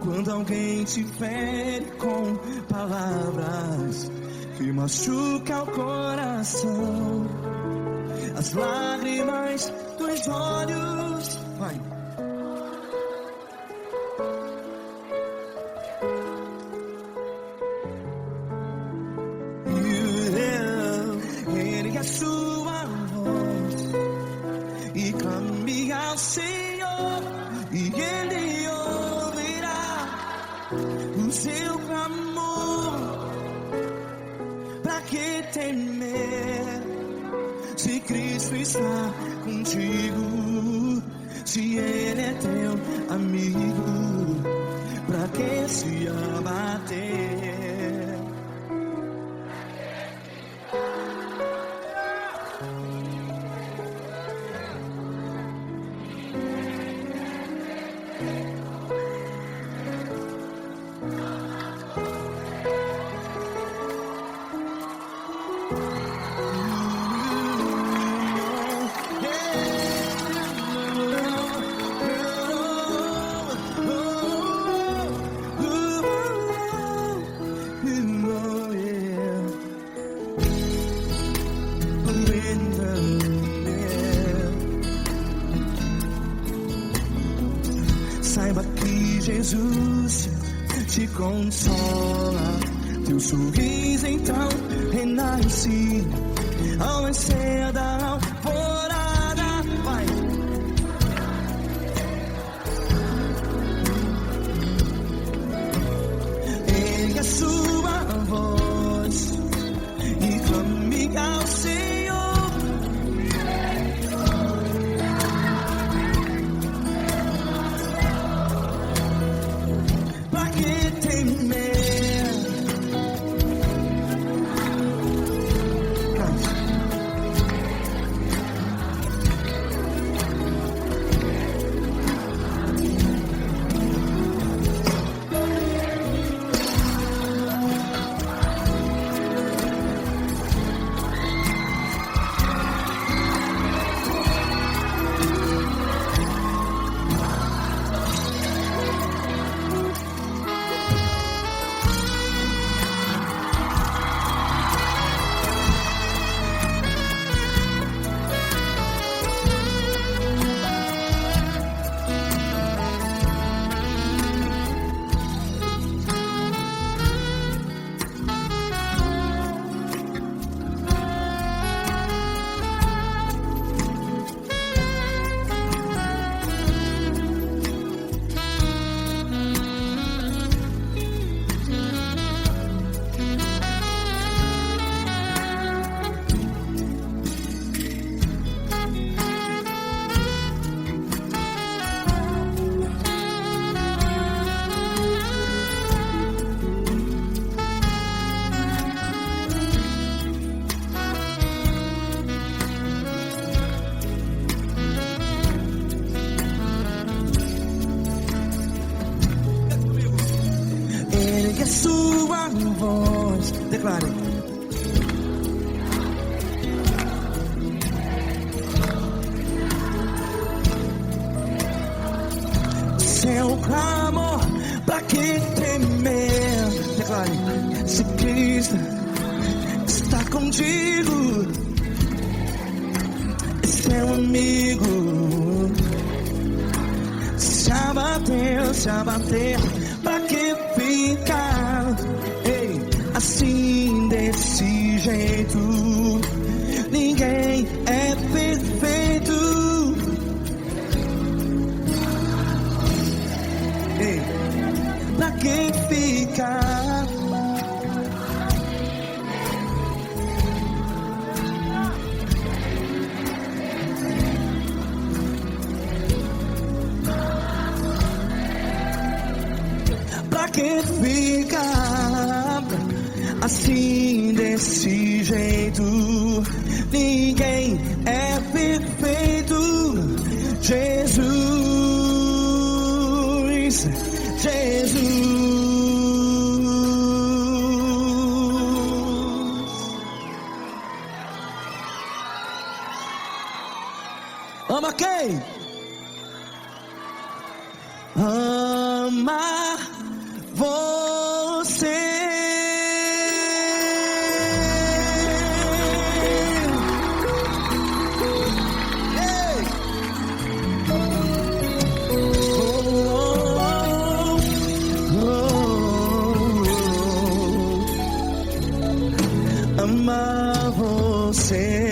Quando alguém te fere com palavras que machuca o coração, as lágrimas dos olhos, vai. Ele é sua voz e clame ao Senhor e Ele ouvirá o seu clamor. Pra que temer se Cristo está contigo? Se Ele é teu amigo, pra que se abater? Saiba que Jesus te consola, teu sorriso então renasce ao nascer da alvorada. Vai. Ele é sua voz e clame ao Senhor. Sua voz, declare. Seu clamor, pra que temer? Declare. Se Cristo está contigo, é seu amigo. Se abater, pra que ficar assim desse jeito? Ninguém é perfeito. Pra que ficar? Pra que ficar assim desse jeito? Ninguém é perfeito. Jesus. quem? Amar você. Ei! Amar você.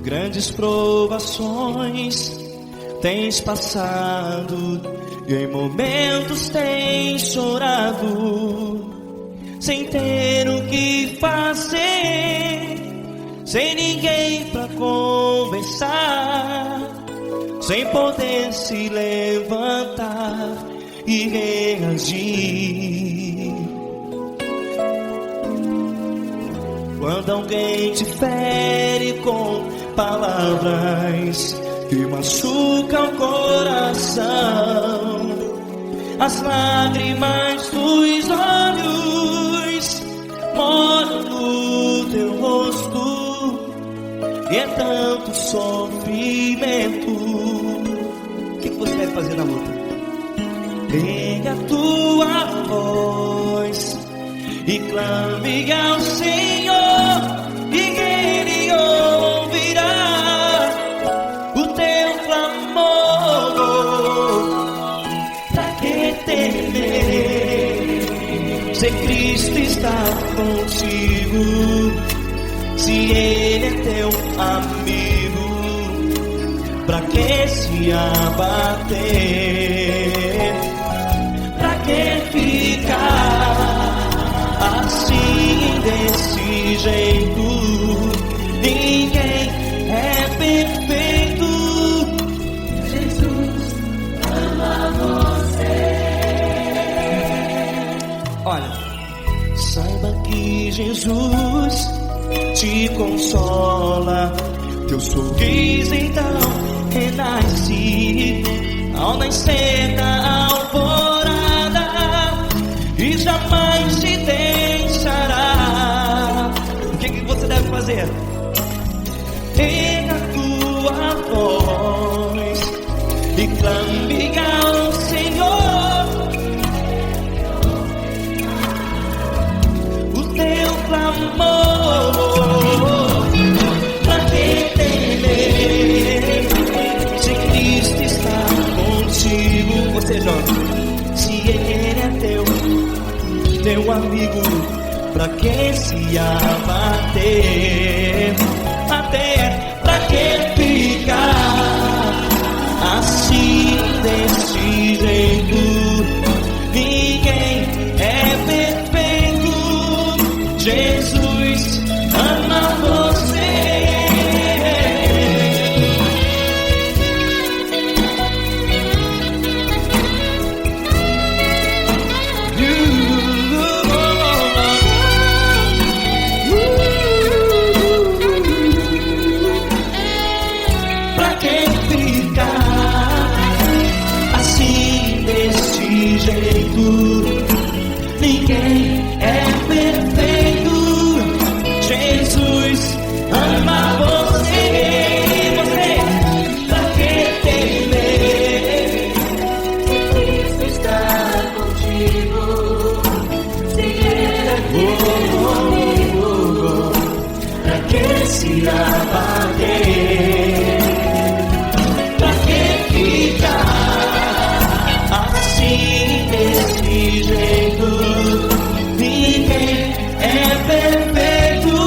Grandes provações tens passado e em momentos tens chorado, sem ter o que fazer, sem ninguém pra conversar, sem poder se levantar e reagir. Quando alguém te fere com palavras que machucam o coração, as lágrimas dos olhos molham no teu rosto, e é tanto sofrimento. O que você deve fazer na luta? Pega a tua voz e clame ao Senhor, e Ele ouvirá o teu clamor. Pra que temer, se Cristo está contigo, se Ele é teu amigo? Pra que se abater? Pra que ficar assim desse jeito? Ninguém é perfeito. Jesus ama você. Olha, saiba que Jesus te consola, teu sorriso então renasce ao nascer da alvorada, e jamais te deixará. O que você deve fazer? Erga a tua voz e clame ao Senhor, o teu clamor. Pra que temer, se Cristo está contigo? Você joga. Se Ele é teu amigo, pra que se abater? Até pra que ficar assim desse jeito? Ninguém é perfeito. Jesus ama você. Ninguém é perfeito. Jesus ama você. Você, pra que temer? Cristo está contigo. Se Ele é teu amigo, pra que se abater? Pra que ficar assim desse jeito? Ninguém é perfeito.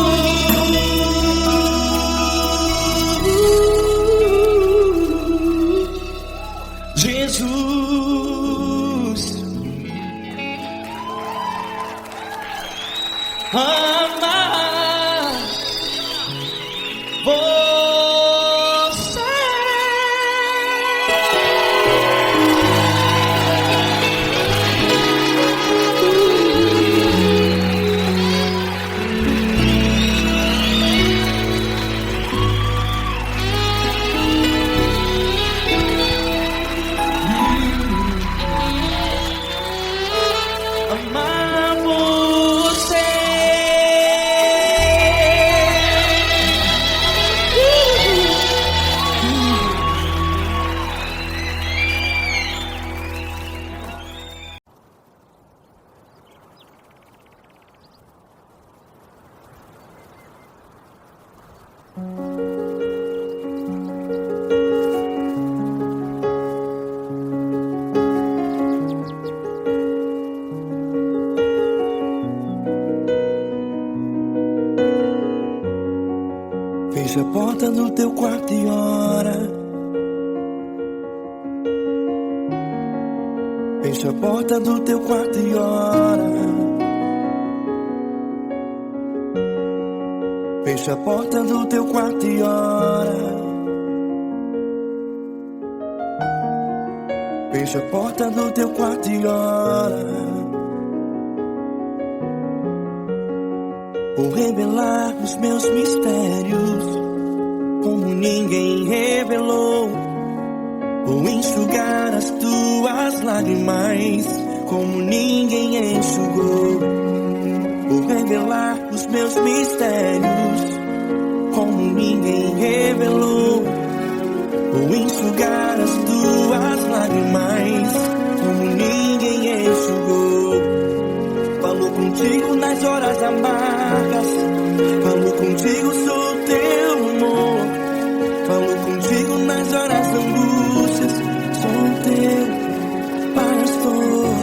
amar você. Amar você. Fecha a porta do teu quarto e ora. Fecha a porta do teu quarto e ora. Fecha a porta do teu quarto e ora. Fecha a porta do teu quarto e ora. Vou revelar os meus mistérios como ninguém revelou. Vou enxugar as tuas lágrimas como ninguém enxugou. Vou revelar os meus mistérios como ninguém revelou. Vou enxugar as tuas lágrimas como ninguém enxugou. Falo contigo nas horas amargas, falo contigo, sou teu amor. Falo contigo nas horas angústias, sou teu pastor.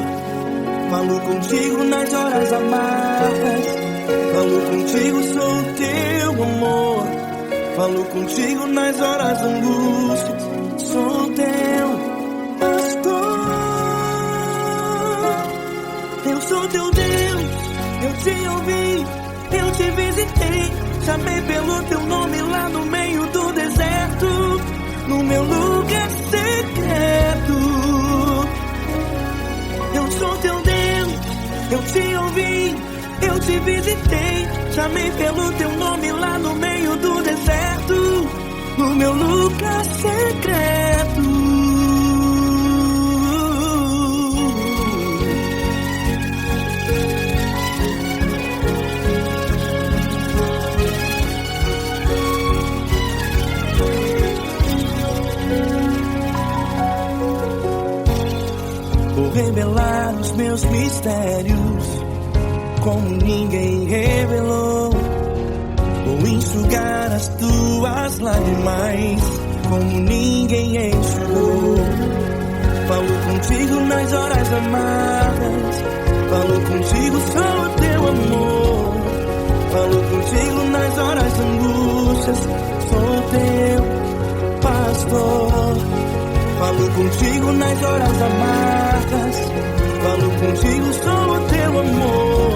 Falo contigo nas horas amargas, falo contigo, sou teu amor. Falo contigo nas horas angústias, sou teu pastor. Eu sou teu Deus, eu te ouvi, eu te visitei. Chamei pelo teu nome lá no meio do deserto, no meu lugar secreto. Eu sou teu Deus, eu te ouvi, eu te visitei. Chamei pelo teu nome lá no meio do deserto, no meu lugar secreto. Vou revelar os meus mistérios como ninguém revelou. Vou enxugar as tuas lágrimas como ninguém enxugou. Falo contigo nas horas amargas, falo contigo, sou teu amor. Falo contigo nas horas angústias, sou teu pastor. Falo contigo nas horas amargas, falo contigo, sou teu amor.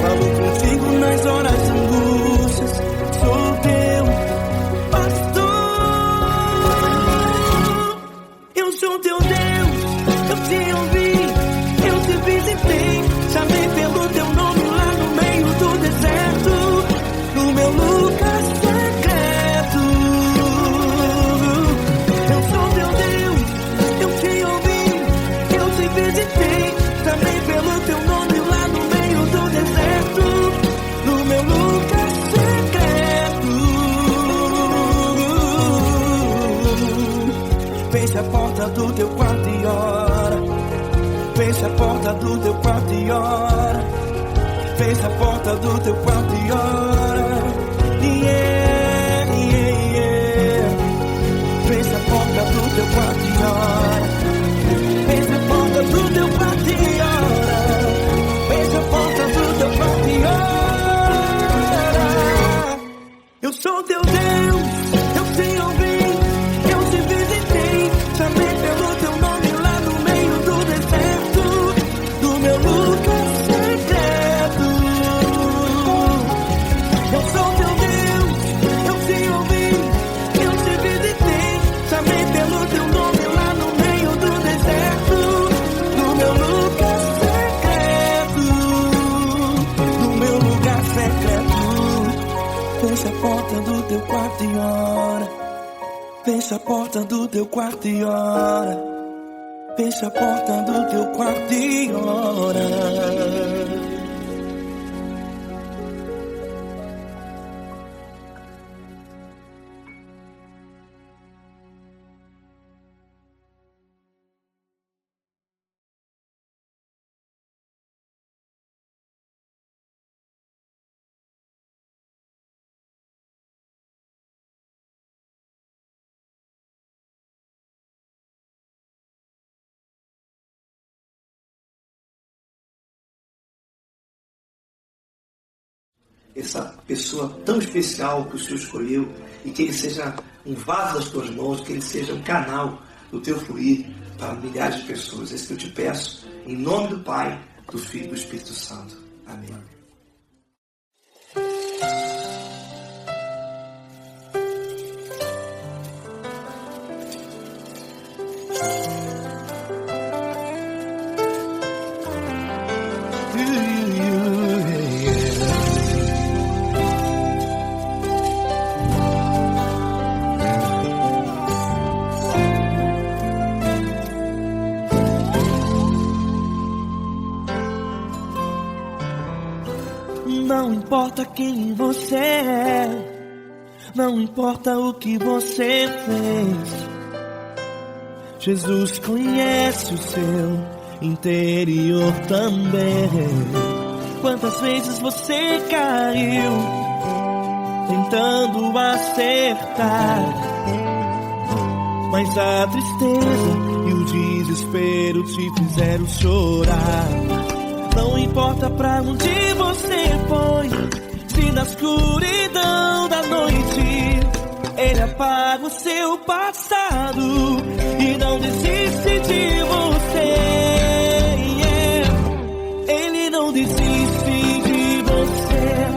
Falo contigo nas horas angústias, sou teu pastor. Eu sou teu Deus, eu te ouvi, eu te visitei. Chamei pelo teu nome lá no meio do deserto, no meu lugar secreto. Eu sou teu Deus, eu te ouvi, eu te visitei. Chamei pelo teu nome lá no meio do deserto, no meu lugar secreto. Fecha a porta do teu quarto e ora. Fecha a porta do teu quarto e ora. Fecha a porta do teu quarto e ora. Yeah, yeah, yeah. Fecha a porta do teu quarto e ora. Fecha a porta do teu quarto e ora. Fecha a porta do teu quarto e ora. Eu sou teu Deus, eu te ouvi, eu te visitei. Chamei pelo teu nome lá no meio do deserto, do meu lugar secreto. teu quarto e ora. Fecha a porta do teu quarto e ora. Fecha a porta do teu quarto e ora. Essa pessoa tão especial que o Senhor escolheu, e que ele seja um vaso das tuas mãos, que ele seja um canal do teu fluir para milhares de pessoas. É isso que eu te peço, em nome do Pai, do Filho e do Espírito Santo. Amém. Não importa quem você é, não importa o que você fez, Jesus conhece o seu interior também. Quantas vezes você caiu tentando acertar, mas a tristeza e o desespero te fizeram chorar. Não importa pra onde você foi, se na escuridão da noite Ele apaga o seu passado e não desiste de você. Ele não desiste de você,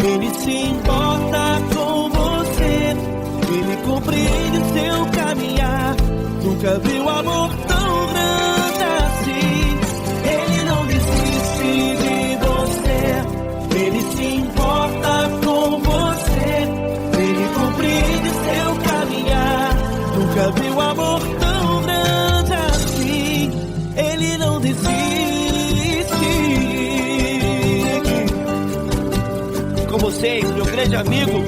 Ele se importa com você, Ele compreende o seu caminhar. Nunca viu amor tão grande assim. Ele não desiste de você, Ele se importa com você, Ele compreende seu caminhar. Nunca viu amor tão grande assim. Ele não desiste. Com vocês, meu grande amigo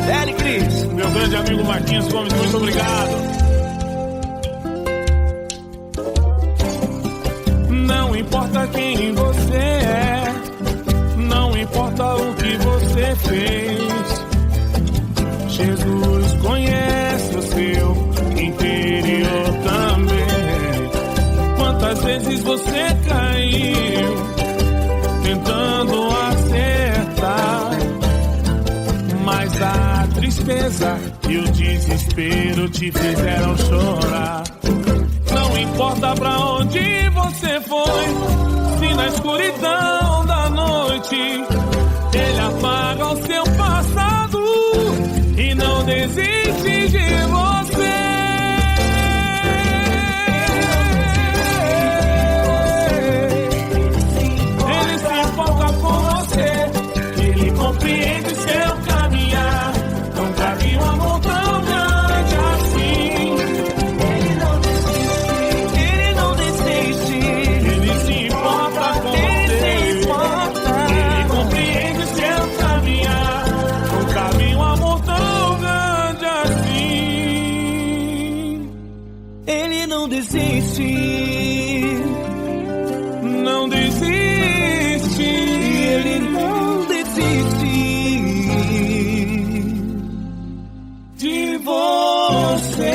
L. Cris. Meu grande amigo Marquinhos Gomes, muito obrigado. Não importa quem você é, não importa o que você fez, Jesus conhece o seu interior também. Quantas vezes você caiu tentando acertar, mas a tristeza e o desespero te fizeram chorar. Não importa pra onde você foi, se na escuridão da noite Ele apaga o seu passado e não desiste de você. Ele se importa com você, Ele compreende seu caminhar. Nunca vi um amor tão grande assim. Ele não desiste, Ele não desiste. Ele se importa com você, Ele compreende seu caminhar. Nunca vi um amor tão grande assim. Ele não desiste, não desiste. Ele não desiste De você.